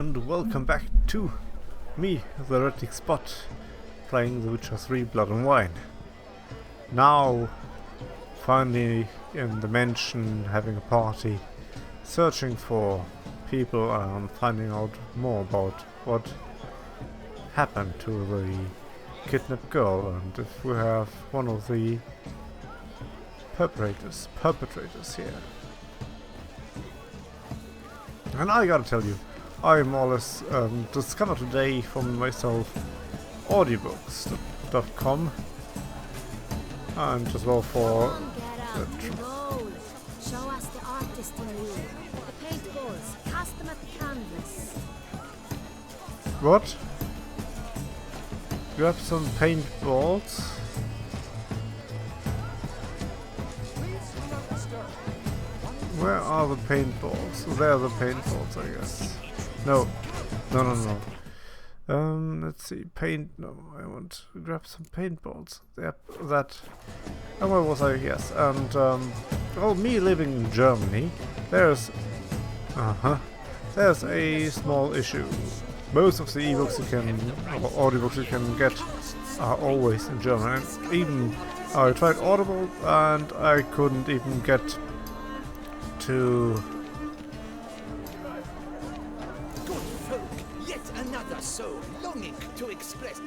And welcome back to me, TheHereticSpot, playing The Witcher 3 Blood and Wine. Now, finally in the mansion, having a party, searching for people and finding out more about what happened to the kidnapped girl, and if we have one of the perpetrators here. And I gotta tell you, I more or less discovered today from myself audiobooks.com and as well for show us the artist in you. The paintballs, cast them at the canvas. what? Grab some paintballs. Where are the paintballs? There are the paintballs, I guess. No. Let's see. No, I want to grab some paintballs. Yep, that. And where was I? Yes. And, well, me living in Germany, there's a small issue. Most of the ebooks you can, or audiobooks you can get are always in German. And even I tried Audible and I couldn't even get to... Another soul longing to express.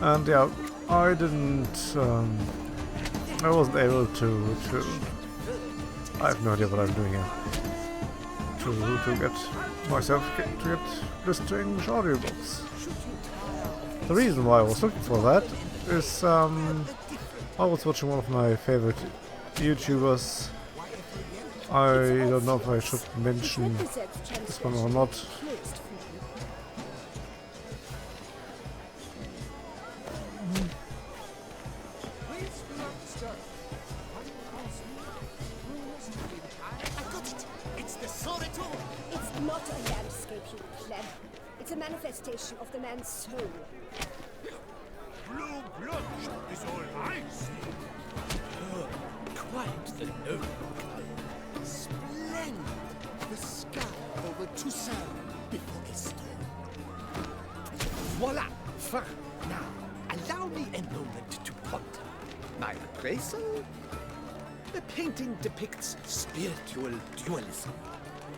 And yeah, I wasn't able to I have no idea what I'm doing here. To get myself to get listened to English audiobooks. The reason why I was looking for that is I was watching one of my favorite YouTubers. I don't know if I should mention this one or not. It's not a landscape, you pleb. It's a manifestation of the man's soul. Blue blood is all I see. Quite the noble. Splendid. The sky over Toussaint before a storm. Voila! Fine. Now, allow me a moment to ponder. My appraisal? The painting depicts spiritual dualism.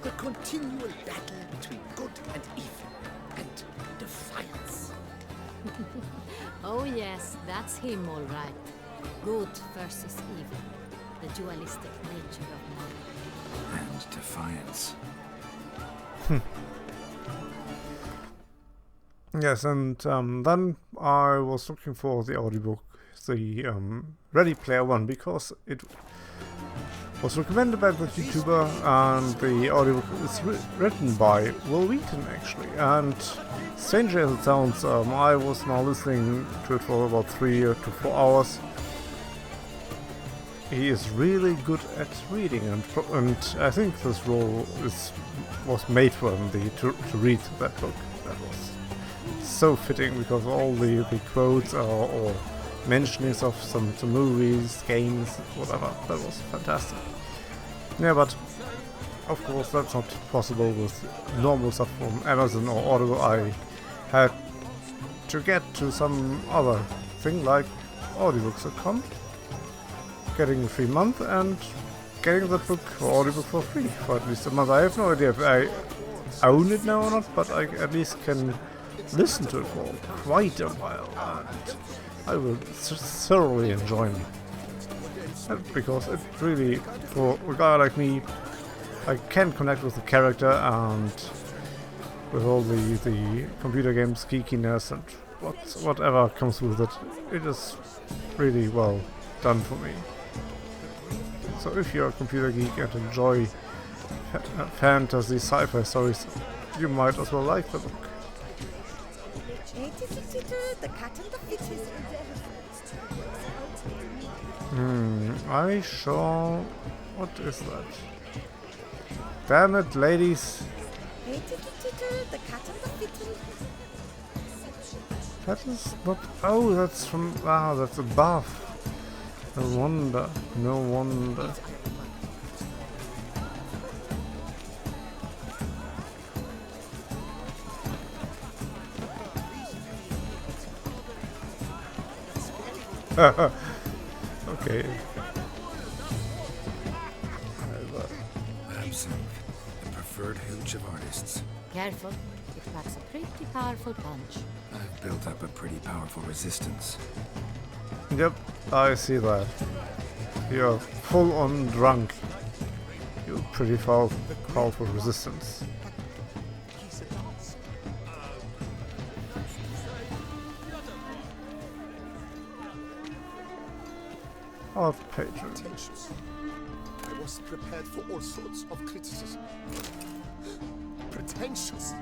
The continual battle between good and evil, and defiance. Oh yes, that's him all right. Good versus evil. The dualistic nature of man. And defiance. Yes, and then I was looking for the audiobook, the Ready Player One, because it was recommended by the YouTuber, and the audiobook is written by Will Wheaton, actually. And stranger as it sounds, I was now listening to it for about 3 to 4 hours. He is really good at reading, and I think this role was made for him to read that book. That was so fitting, because all the quotes or mentionings of some movies, games, whatever. That was fantastic. Yeah, but of course that's not possible with normal stuff from Amazon or Audible. I had to get to some other thing like audiobooks.com, getting a free month and getting that book or audiobook for free for at least a month. I have no idea if I own it now or not, but I at least can listen to it for quite a while, and I will thoroughly enjoy it. Because it really, for a guy like me, I can connect with the character and with all the computer games geekiness and whatever comes with it. It is really well done for me. So if you're a computer geek and enjoy fantasy sci-fi stories, you might as well like the book. The cat and the fish. I sure... What is that? Damn it, ladies. The cat and the kitten. That is not. Oh, that's from. Ah, that's above. No wonder. No wonder. Okay. Absinthe, the preferred hooch of artists. Careful, it packs a pretty powerful punch. I've built up a pretty powerful resistance. Yep, I see that. You're full on drunk. You're pretty powerful resistance. Art patron. Pretentious. I was prepared for all sorts of criticism. Pretentious.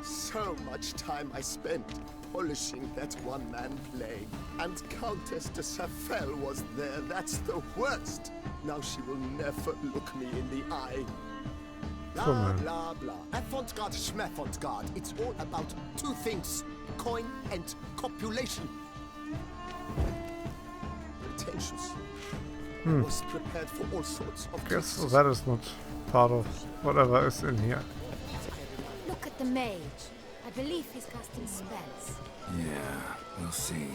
So much time I spent polishing that one-man play. And Countess de Safel was there. That's the worst. Now she will never look me in the eye. Blah, Come on. blah, blah. Avant-garde, schmavant-garde. It's all about two things. Coin and copulation. Pretentious. I was prepared for all sorts of Guess criticism. that is not part of whatever is in here. Look at the mage. I believe he's casting spells. Yeah, we'll see.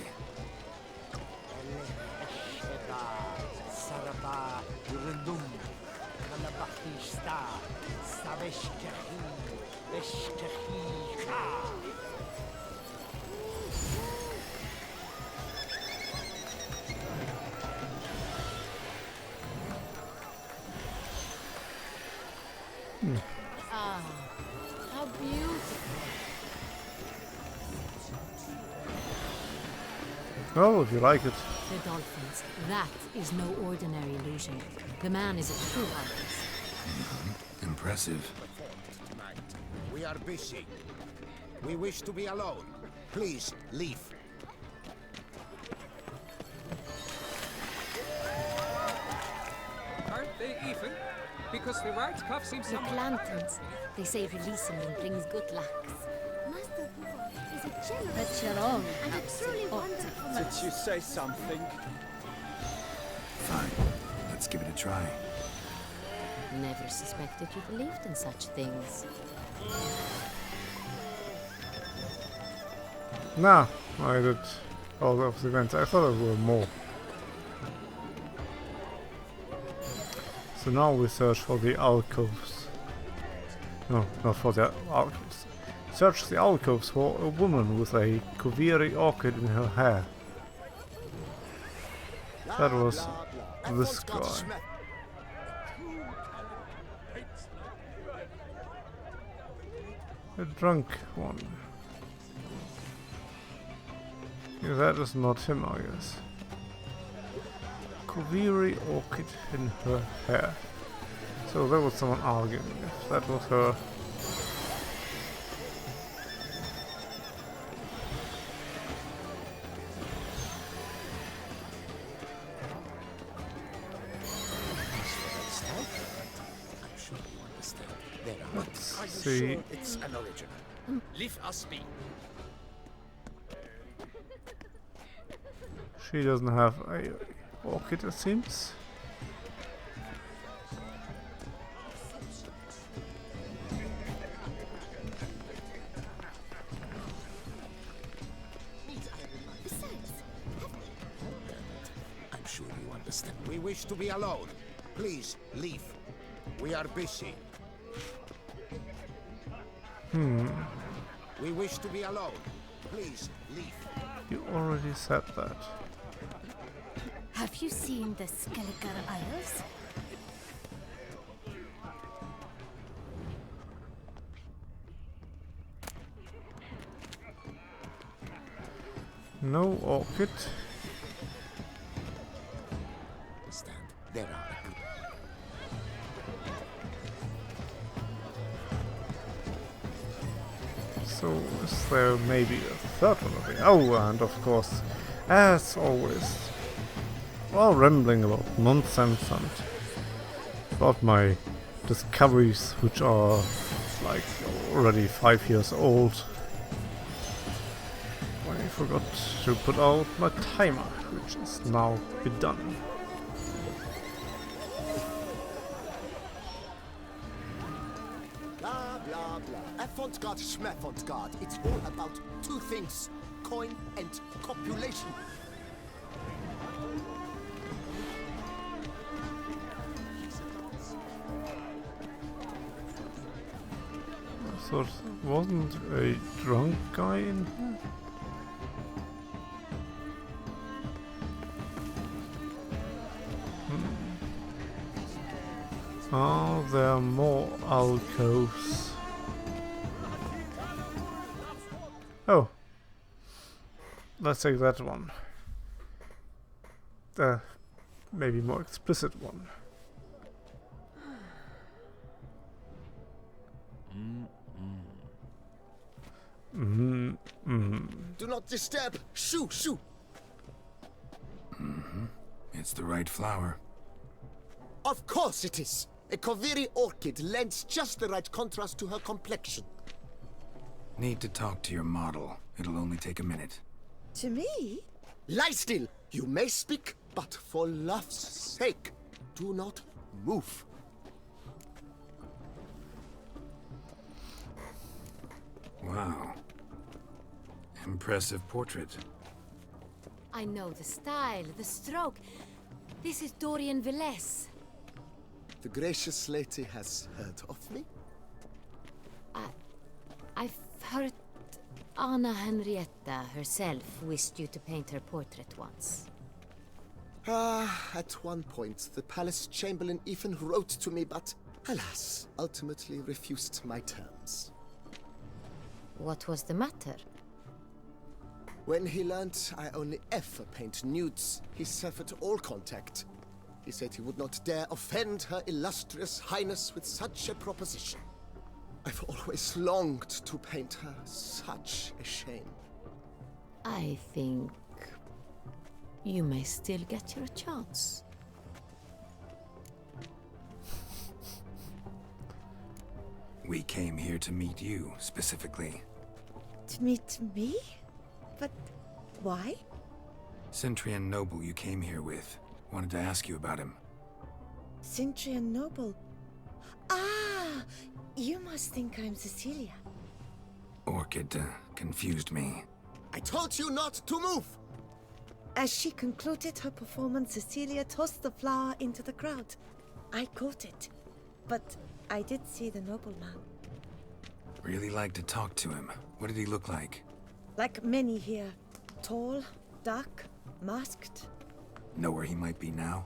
Ah, how beautiful. Oh, if you like it. The dolphins. That is no ordinary illusion. The man is a true artist. Impressive. We are busy. We wish to be alone. Please, leave. Aren't they even? Because the right cuff seems Look, somewhat... lanterns. They say releasing them brings good luck. Master Hugo is a generous That's your own. and a truly wonderful man. Did you say something? Fine. Let's give it a try. Never suspected you believed in such things. Nah, I did all of the events. I thought there were more. So now we search for the alcoves. No, not for the alcoves. Search the alcoves for a woman with a Kuviri orchid in her hair. That was this guy. A drunk one. Yeah, that is not him, I guess. Kuviri orchid in her hair. So there was someone arguing if that was her. Let's see. It's an original. Leave us be. She doesn't have a orchid, it seems. I'm sure you understand. We wish to be alone. Please, leave. We are busy. We wish to be alone. Please, leave. You already said that. Have you seen the Skelliger Isles? No orchid. Understand? There are. So is there maybe a third one of it? Oh, and of course, as always, all rambling about nonsense and about my discoveries, which are like already 5 years old. I forgot to put out my timer, which is now be done. Blah, blah, blah. Avant-garde, schmavant-garde. It's all about two things. Coin and copulation. I thought wasn't a drunk guy in here? Oh, there are more alcoves. Oh. Let's take that one. The maybe more explicit one. Do not disturb. Shoo, shoo. It's the right flower. Of course it is. A Kaviri orchid lends just the right contrast to her complexion. Need to talk to your model. It'll only take a minute. To me? Lie still. You may speak, but for love's sake, do not move. Wow. Impressive portrait. I know the style, the stroke. This is Dorian Velez. The gracious lady has heard of me? I've heard Anna Henrietta herself wished you to paint her portrait once. At one point, the palace chamberlain even wrote to me, but alas, ultimately refused my terms. What was the matter? When he learned I only ever paint nudes, he severed all contact. He said he would not dare offend her illustrious highness with such a proposition. I've always longed to paint her. Such a shame. I think you may still get your chance. We came here to meet you, specifically. To meet me? But why? Cintrian noble you came here with. Wanted to ask you about him. Cintrian noble. Ah! You must think I'm Cecilia. Orchid confused me. I told you not to move! As she concluded her performance, Cecilia tossed the flower into the crowd. I caught it. But I did see the nobleman. Really like to talk to him. What did he look like? Like many here. Tall, dark, masked. Know where he might be now?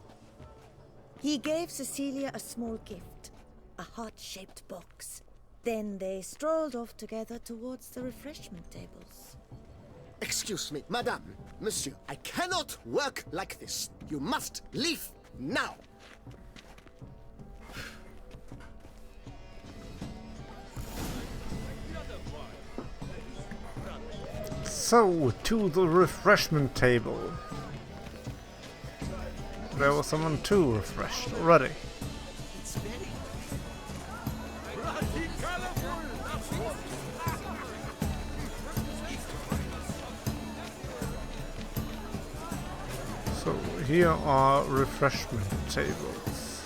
He gave Cecilia a small gift. A heart-shaped box. Then they strolled off together towards the refreshment tables. Excuse me, madame, monsieur, I cannot work like this. You must leave now. So, to the refreshment table. There was someone too refreshed already. So, here are refreshment tables.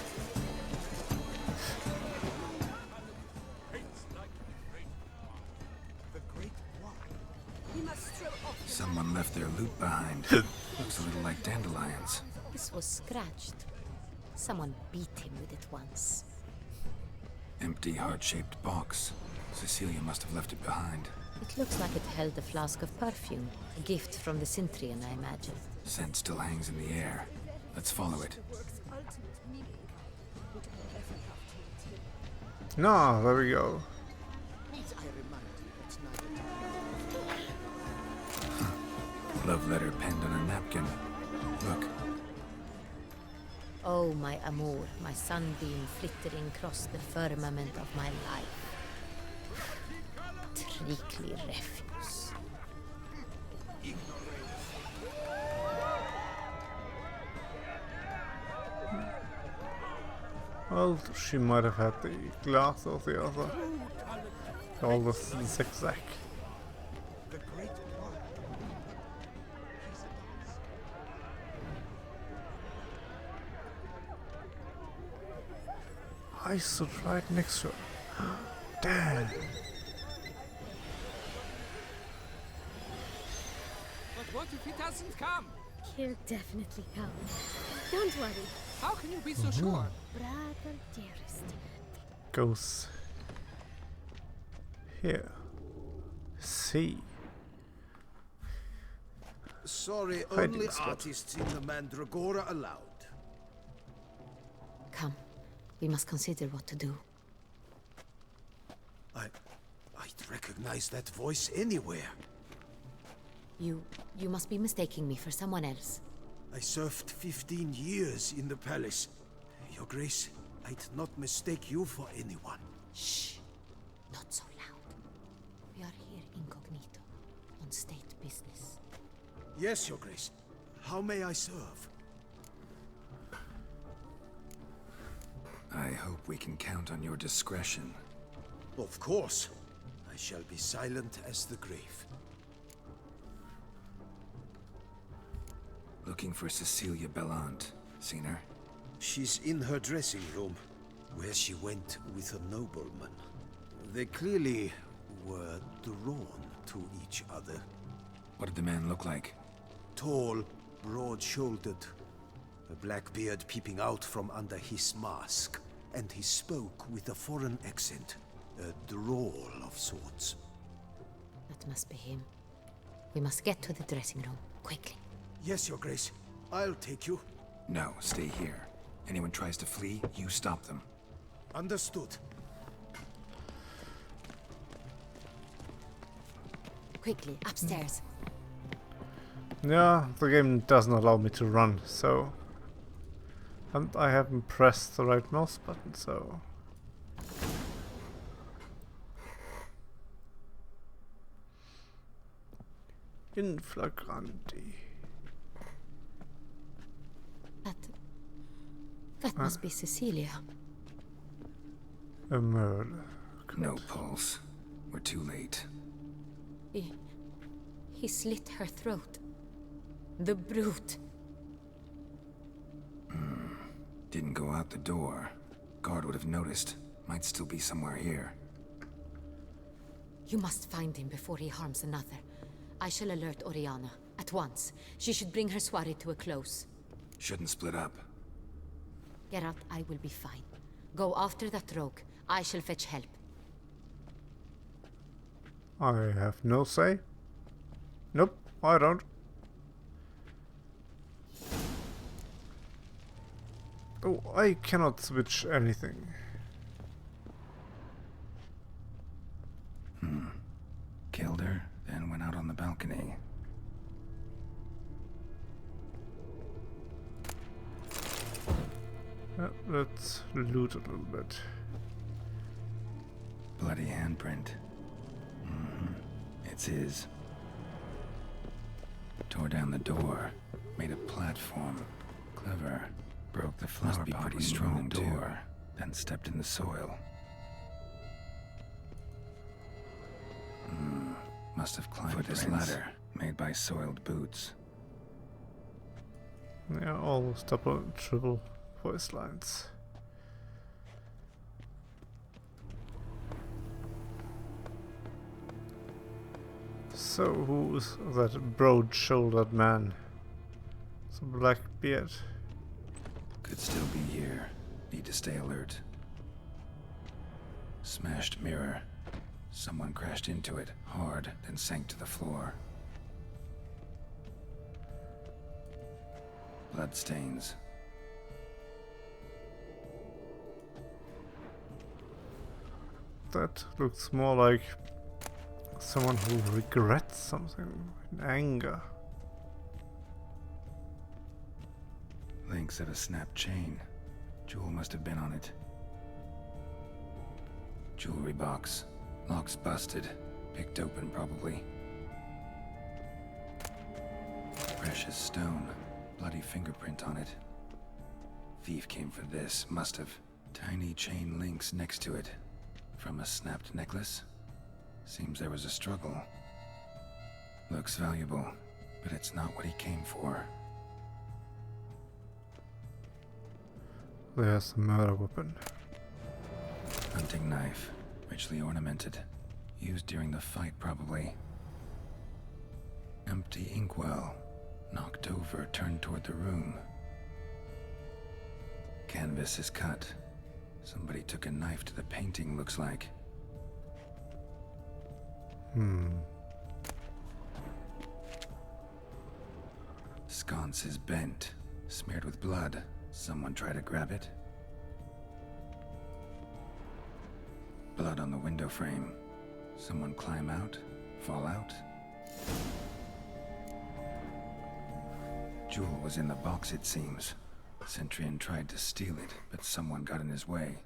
Someone left their loot behind. Looks a little like dandelions. This was scratched. Someone beat him with it once. Empty heart-shaped box. Cecilia must have left it behind. It looks like it held a flask of perfume. A gift from the Cintrian, I imagine. Scent still hangs in the air. Let's follow it. Ah, there we go. Love letter penned on a napkin. Look. Oh, my amour, my sunbeam flittering across the firmament of my life. Trickly refuse. Well, she might have had the glass or the other. All the zigzag. The great one. I stood right next to her. Damn. But what if he doesn't come? He'll definitely come. Don't worry, How can you be so sure? brother dearest. Goes here. C. Sorry, Hiding only spot. artists in the Mandragora allowed. Come. We must consider what to do. I'd recognize that voice anywhere. You must be mistaking me for someone else. I served 15 years in the palace. Your Grace, I'd not mistake you for anyone. Shh. Not so loud. We are here incognito, on state business. Yes, Your Grace. How may I serve? I hope we can count on your discretion. Of course. I shall be silent as the grave. Looking for Cecilia Bellant. Seen her? She's in her dressing room, where she went with a nobleman. They clearly were drawn to each other. What did the man look like? Tall, broad-shouldered, a black beard peeping out from under his mask, and he spoke with a foreign accent, a drawl of sorts. That must be him. We must get to the dressing room, quickly. Yes, Your Grace. I'll take you. No, stay here. Anyone tries to flee, you stop them. Understood. Quickly, upstairs. Yeah, the game doesn't allow me to run, so... And I haven't pressed the right mouse button, so... In flagranti. That must be Cecilia. A murder. No pulse. We're too late. He slit her throat. The brute. Didn't go out the door. Guard would have noticed. Might still be somewhere here. You must find him before he harms another. I shall alert Oriana. At once. She should bring her soirée to a close. Shouldn't split up. Geralt, I will be fine. Go after that rogue. I shall fetch help. I have no say. Nope, I don't. Oh, I cannot switch anything. Killed her, then went out on the balcony. Let's loot a little bit. Bloody handprint. It's his. Tore down the door. Made a platform. Clever. Broke the flower pot pretty strong door. Then stepped in the soil. Must have climbed this ladder. Made by soiled boots. Yeah, all double and triple voice lines. So who's that broad-shouldered man? It's a black beard. Could still be here. Need to stay alert. Smashed mirror. Someone crashed into it hard, then sank to the floor. Bloodstains. That looks more like someone who regrets something in anger. Links of a snapped chain. Jewel must have been on it. Jewelry box. Lock's busted. Picked open, probably. Precious stone. Bloody fingerprint on it. Thief came for this. Must have. Tiny chain links next to it. From a snapped necklace. Seems there was a struggle. Looks valuable, but it's not what he came for. There's the murder weapon. Hunting knife, richly ornamented. Used during the fight, probably. Empty inkwell. Knocked over, turned toward the room. Canvas is cut. Somebody took a knife to the painting, looks like. Sconce is bent, smeared with blood. Someone try to grab it? Blood on the window frame. Someone climb out? Fall out? Jewel was in the box, it seems. Centurion tried to steal it, but someone got in his way.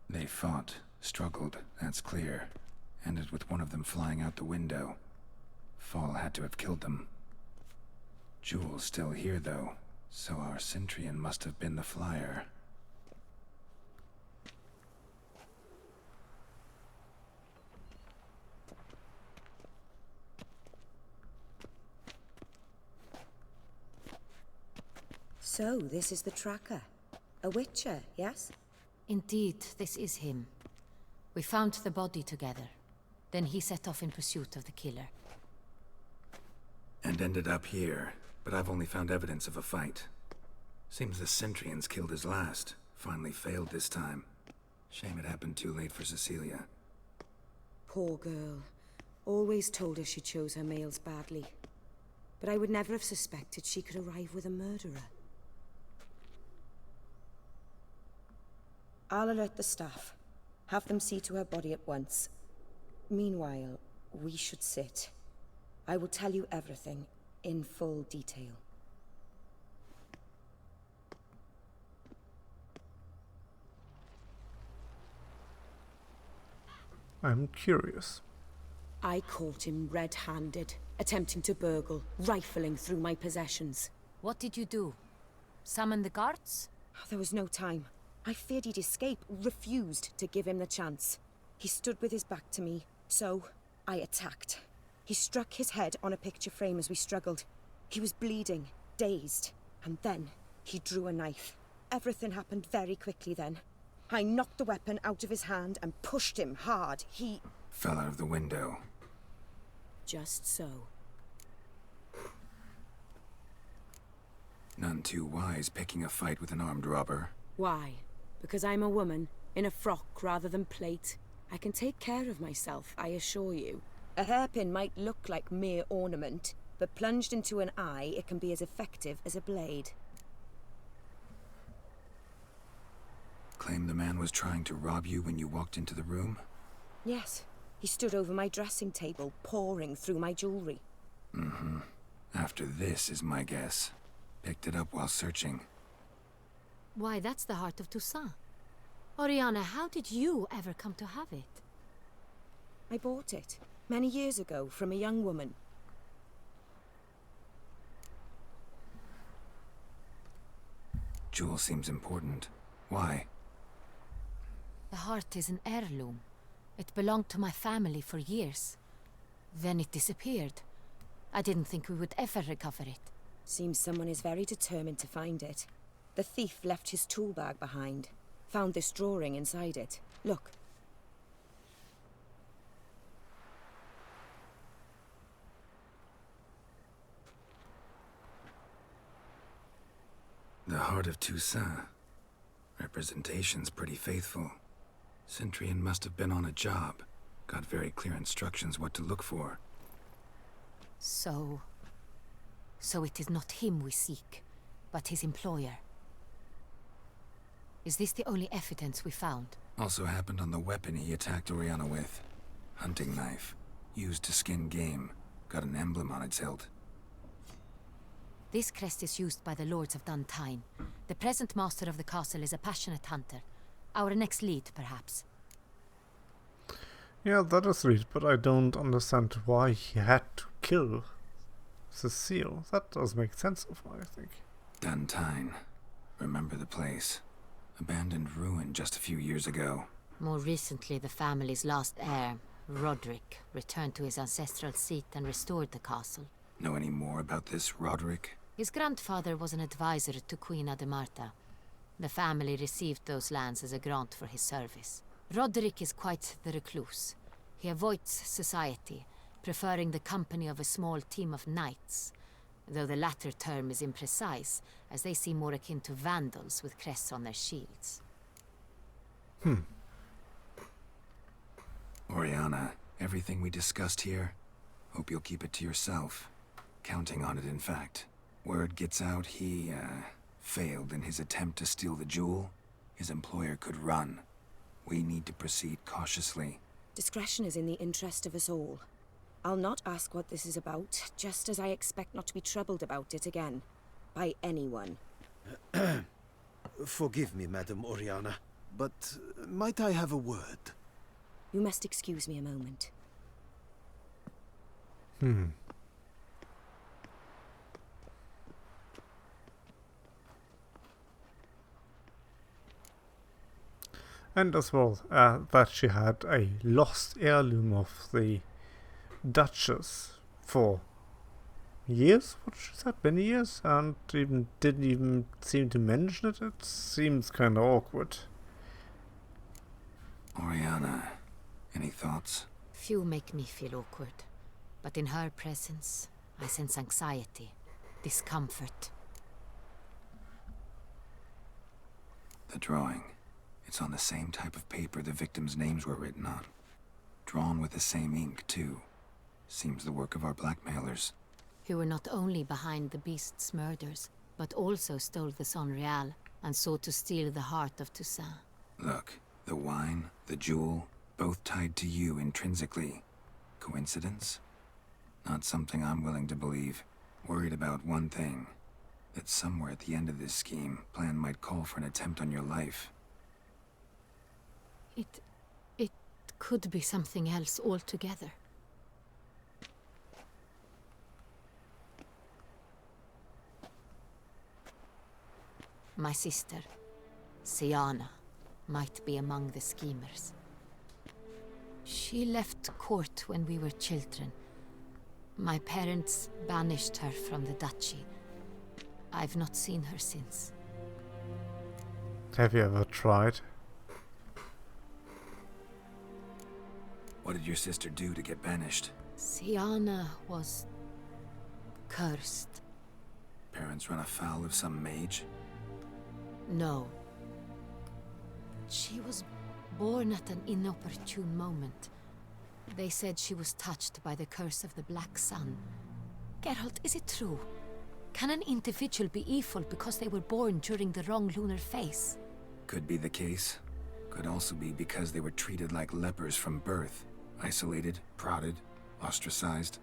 They fought, struggled, that's clear. Ended with one of them flying out the window. Fall had to have killed them. Jewel's still here, though, so our Centurion must have been the flyer. So, this is the tracker. A witcher, yes? Indeed, this is him. We found the body together. Then he set off in pursuit of the killer. And ended up here, but I've only found evidence of a fight. Seems the Centurions killed his last. Finally failed this time. Shame it happened too late for Cecilia. Poor girl. Always told her she chose her males badly. But I would never have suspected she could arrive with a murderer. I'll alert the staff. Have them see to her body at once. Meanwhile, we should sit. I will tell you everything, in full detail. I'm curious. I caught him red-handed, attempting to burgle, rifling through my possessions. What did you do? Summon the guards? There was no time. I feared he'd escape, refused to give him the chance. He stood with his back to me, so I attacked. He struck his head on a picture frame as we struggled. He was bleeding, dazed, and then he drew a knife. Everything happened very quickly then. I knocked the weapon out of his hand and pushed him hard. He fell out of the window. Just so. None too wise picking a fight with an armed robber. Why? Because I'm a woman, in a frock rather than plate. I can take care of myself, I assure you. A hairpin might look like mere ornament, but plunged into an eye, it can be as effective as a blade. Claim the man was trying to rob you when you walked into the room? Yes. He stood over my dressing table, pouring through my jewelry. Mm-hmm. After this is my guess. Picked it up while searching. Why, that's the heart of Toussaint. Oriana, how did you ever come to have it? I bought it, many years ago, from a young woman. Jewel seems important. Why? The heart is an heirloom. It belonged to my family for years. Then it disappeared. I didn't think we would ever recover it. Seems someone is very determined to find it. The thief left his tool bag behind. Found this drawing inside it. Look. The heart of Toussaint. Representation's pretty faithful. Centurion must have been on a job. Got very clear instructions what to look for. So it is not him we seek, but his employer. Is this the only evidence we found? Also happened on the weapon he attacked Oriana with. Hunting knife. Used to skin game. Got an emblem on its hilt. This crest is used by the lords of Duntine. The present master of the castle is a passionate hunter. Our next lead, perhaps. Yeah, that is right, but I don't understand why he had to kill Cecile. That does make sense of why, I think. Duntine. Remember the place. Abandoned ruin just a few years ago. More recently, the family's last heir, Roderick, returned to his ancestral seat and restored the castle. Know any more about this Roderick? His grandfather was an advisor to Queen Ademarta. The family received those lands as a grant for his service. Roderick is quite the recluse. He avoids society, preferring the company of a small team of knights, though the latter term is imprecise, as they seem more akin to vandals with crests on their shields. Oriana, everything we discussed here, hope you'll keep it to yourself. Counting on it, in fact. Word gets out he, failed in his attempt to steal the jewel. His employer could run. We need to proceed cautiously. Discretion is in the interest of us all. I'll not ask what this is about, just as I expect not to be troubled about it again. By anyone. Forgive me, Madam Oriana, but might I have a word? You must excuse me a moment. And as well, that she had a lost heirloom of the Duchess for years, what she said, many years, and didn't even seem to mention it. It seems kind of awkward. Oriana, any thoughts? Few make me feel awkward, but in her presence, I sense anxiety, discomfort. The drawing. It's on the same type of paper the victims' names were written on. Drawn with the same ink, too. Seems the work of our blackmailers. Who were not only behind the beast's murders, but also stole the Son Real and sought to steal the heart of Toussaint. Look, the wine, the jewel, both tied to you intrinsically. Coincidence? Not something I'm willing to believe. Worried about one thing. That somewhere at the end of this scheme, plan might call for an attempt on your life. It could be something else altogether. My sister, Siana, might be among the schemers. She left court when we were children. My parents banished her from the duchy. I've not seen her since. Have you ever tried? What did your sister do to get banished? Siana was cursed. Parents run afoul of some mage? No. She was born at an inopportune moment. They said she was touched by the curse of the Black Sun. Geralt, is it true? Can an individual be evil because they were born during the wrong lunar phase? Could be the case. Could also be because they were treated like lepers from birth. Isolated, prodded, ostracized.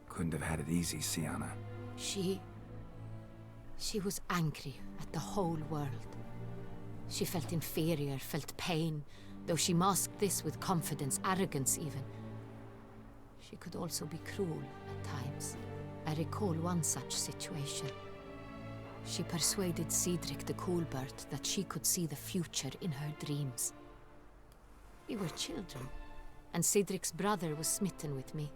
Couldn't have had it easy, Siana. She was angry at the whole world. She felt inferior, felt pain, though she masked this with confidence, arrogance even. She could also be cruel at times. I recall one such situation. She persuaded Cedric the Coolbird that she could see the future in her dreams. We were children, and Cedric's brother was smitten with me.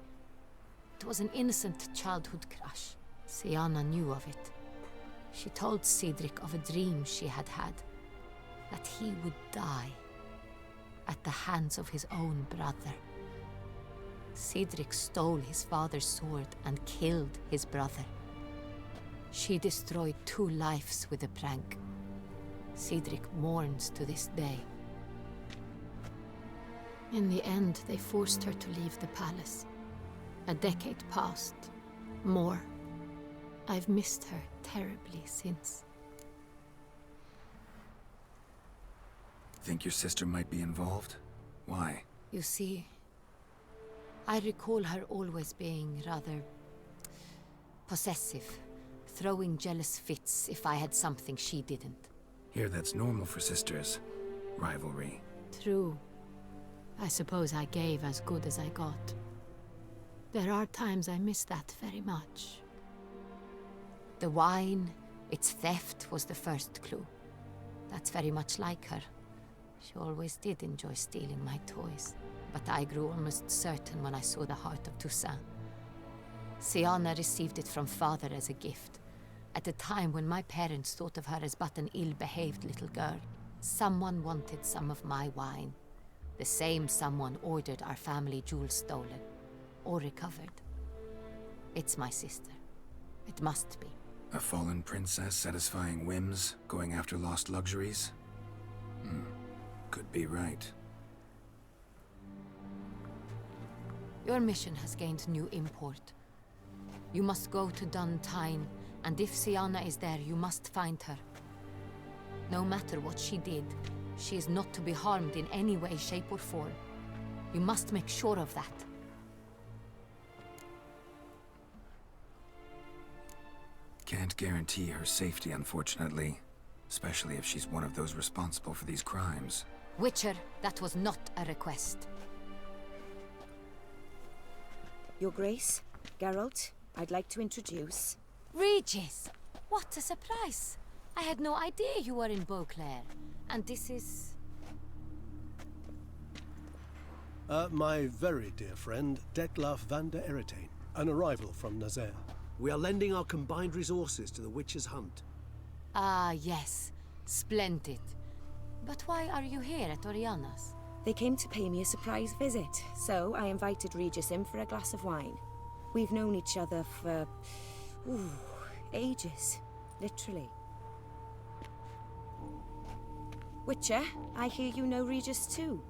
It was an innocent childhood crush. Siana knew of it. She told Cedric of a dream she had had, that he would die at the hands of his own brother. Cedric stole his father's sword and killed his brother. She destroyed 2 lives with a prank. Cedric mourns to this day. In the end, they forced her to leave the palace. A decade passed. More. I've missed her terribly since. Think your sister might be involved? Why? You see, I recall her always being rather possessive, throwing jealous fits if I had something she didn't. Here that's normal for sisters. Rivalry. True. I suppose I gave as good as I got. There are times I miss that very much. The wine, its theft was the first clue. That's very much like her. She always did enjoy stealing my toys. But I grew almost certain when I saw the heart of Toussaint. Siana received it from father as a gift. At a time when my parents thought of her as but an ill-behaved little girl. Someone wanted some of my wine. The same someone ordered our family jewels stolen. Or recovered. It's my sister. It must be. A fallen princess satisfying whims, going after lost luxuries? Could be right. Your mission has gained new import. You must go to Toussaint, and if Siana is there, you must find her. No matter what she did, she is not to be harmed in any way, shape, or form. You must make sure of that. Can't guarantee her safety, unfortunately. Especially if she's one of those responsible for these crimes. Witcher, that was not a request. Your Grace, Geralt, I'd like to introduce... Regis! What a surprise! I had no idea you were in Beauclair. And this is... My very dear friend, Detlef van der Eretain, an arrival from Nazaire. We are lending our combined resources to the Witcher's hunt. Ah, yes. Splendid. But why are you here at Oriana's? They came to pay me a surprise visit, so I invited Regis in for a glass of wine. We've known each other for... ages. Literally. Witcher, I hear you know Regis too.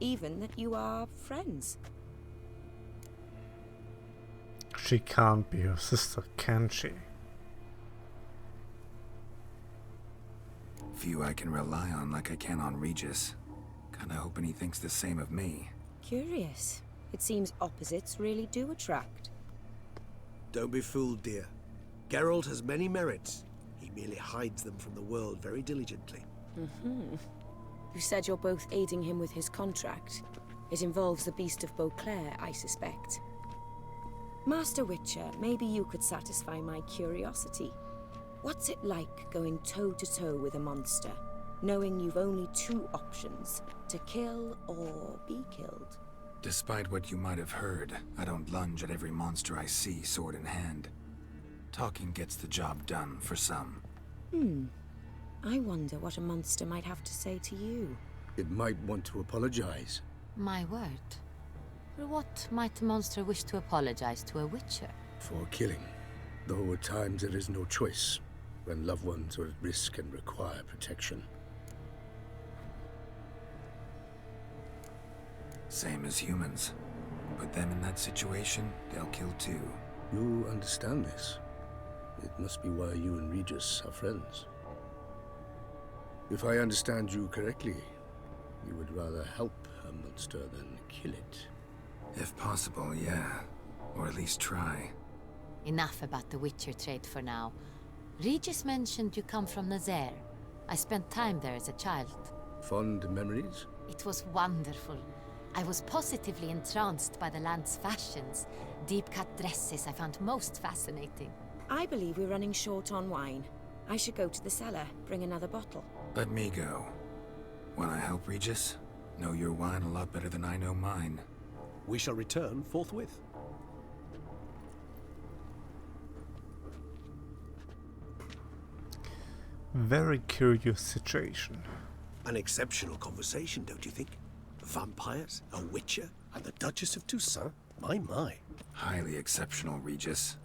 Even that you are friends. She can't be her sister, can she? Few I can rely on like I can on Regis. Kinda hoping he thinks the same of me. Curious. It seems opposites really do attract. Don't be fooled, dear. Geralt has many merits. He merely hides them from the world very diligently. You said you're both aiding him with his contract. It involves the Beast of Beauclair, I suspect. Master Witcher, maybe you could satisfy my curiosity. What's it like going toe-to-toe with a monster, knowing you've only two options, to kill or be killed? Despite what you might have heard, I don't lunge at every monster I see sword in hand. Talking gets the job done for some. I wonder what a monster might have to say to you. It might want to apologize. My word. For what might a monster wish to apologize to a witcher? For killing. Though at times there is no choice, when loved ones are at risk and require protection. Same as humans. Put them in that situation, they'll kill too. You understand this. It must be why you and Regis are friends. If I understand you correctly, you would rather help a monster than kill it. If possible, yeah. Or at least try. Enough about the Witcher trade for now. Regis mentioned you come from Nazaire. I spent time there as a child. Fond memories? It was wonderful. I was positively entranced by the land's fashions. Deep-cut dresses I found most fascinating. I believe we're running short on wine. I should go to the cellar, bring another bottle. Let me go. Wanna help, Regis? Know your wine a lot better than I know mine. We shall return forthwith. Very curious situation. An exceptional conversation, don't you think? Vampires, a witcher, and the Duchess of Toussaint? My. Highly exceptional, Regis.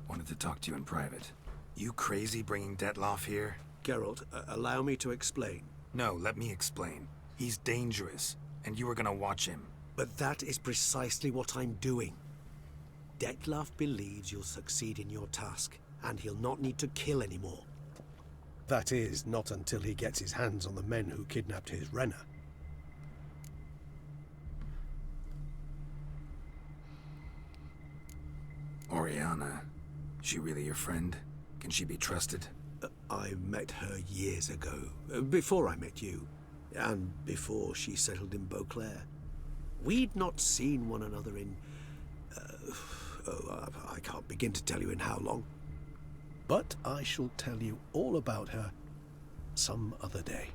Wanted to talk to you in private. You crazy bringing Detlef here? Geralt, allow me to explain. No, let me explain. He's dangerous, and you were gonna watch him. But that is precisely what I'm doing. Detlef believes you'll succeed in your task, and he'll not need to kill anymore. That is, not until he gets his hands on the men who kidnapped his Renner. Oriana, she really your friend? Can she be trusted? I met her years ago, before I met you, and before she settled in Beauclair. We'd not seen one another in... I can't begin to tell you in how long. But I shall tell you all about her some other day.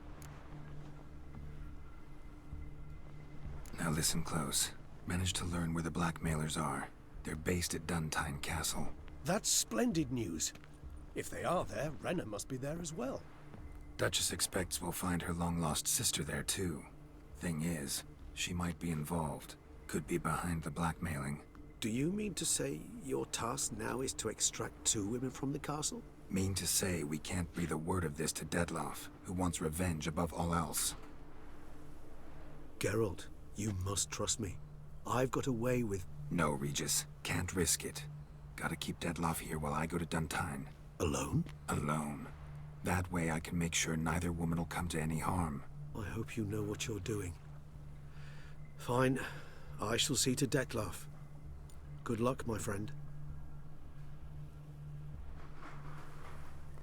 Now listen close. Managed to learn where the blackmailers are. They're based at Duntine Castle. That's splendid news. If they are there, Renna must be there as well. Duchess expects we'll find her long-lost sister there too. Thing is, she might be involved. Could be behind the blackmailing. Do you mean to say your task now is to extract 2 women from the castle? Mean to say we can't breathe a word of this to Dettlaff, who wants revenge above all else. Geralt, you must trust me. I've got a way with... No, Regis. Can't risk it. Gotta keep Dettlaff here while I go to Duntine. Alone? Alone. That way I can make sure neither woman will come to any harm. I hope you know what you're doing. Fine. I shall see to Dettlaff. Good luck, my friend.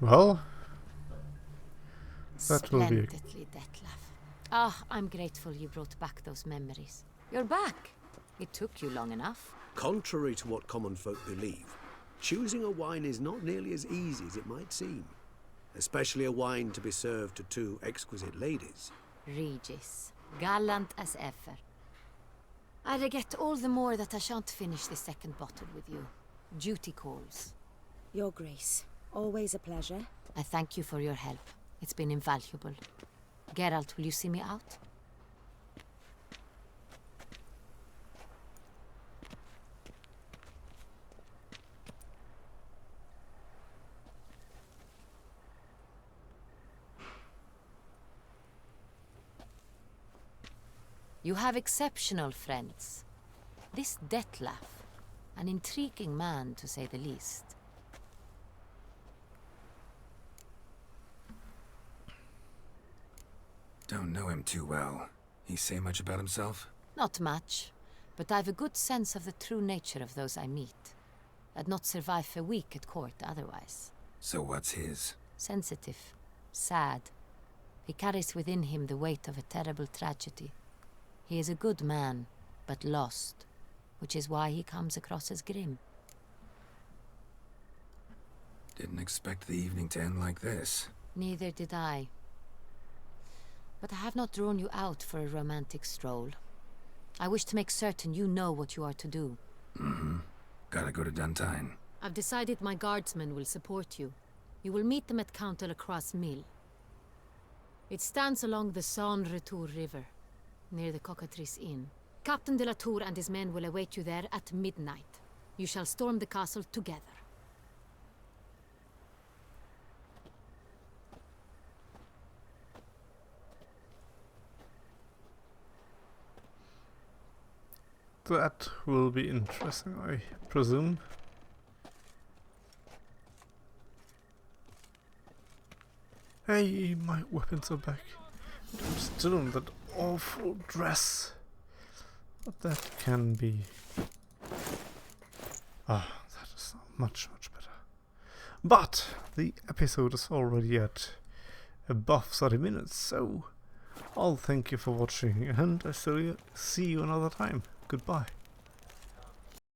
Well, that will be... Splendidly, Dettlaff. Ah, I'm grateful you brought back those memories. You're back. It took you long enough. Contrary to what common folk believe, choosing a wine is not nearly as easy as it might seem. Especially a wine to be served to 2 exquisite ladies. Regis, gallant as ever. I regret all the more that I shan't finish the second bottle with you. Duty calls. Your Grace, always a pleasure. I thank you for your help. It's been invaluable. Geralt, will you see me out? You have exceptional friends. This Dettlaff, an intriguing man to say the least. Don't know him too well. He say much about himself? Not much, but I've a good sense of the true nature of those I meet. I'd not survive a week at court otherwise. So what's his? Sensitive, sad. He carries within him the weight of a terrible tragedy. He is a good man, but lost, which is why he comes across as grim. Didn't expect the evening to end like this. Neither did I. But I have not drawn you out for a romantic stroll. I wish to make certain you know what you are to do. Mm-hmm. Gotta go to Duntine. I've decided my guardsmen will support you. You will meet them at Count Delacroix' mill. It stands along the Saône Retour River, near the Cockatrice Inn. Captain de la Tour and his men will await you there at midnight. You shall storm the castle together. That will be interesting, I presume. Hey, my weapons are back. I'm still in that awful dress. But that can be... Ah, that is much, much better. But the episode is already at above 30 minutes, so I'll thank you for watching and I'll see you another time. Goodbye.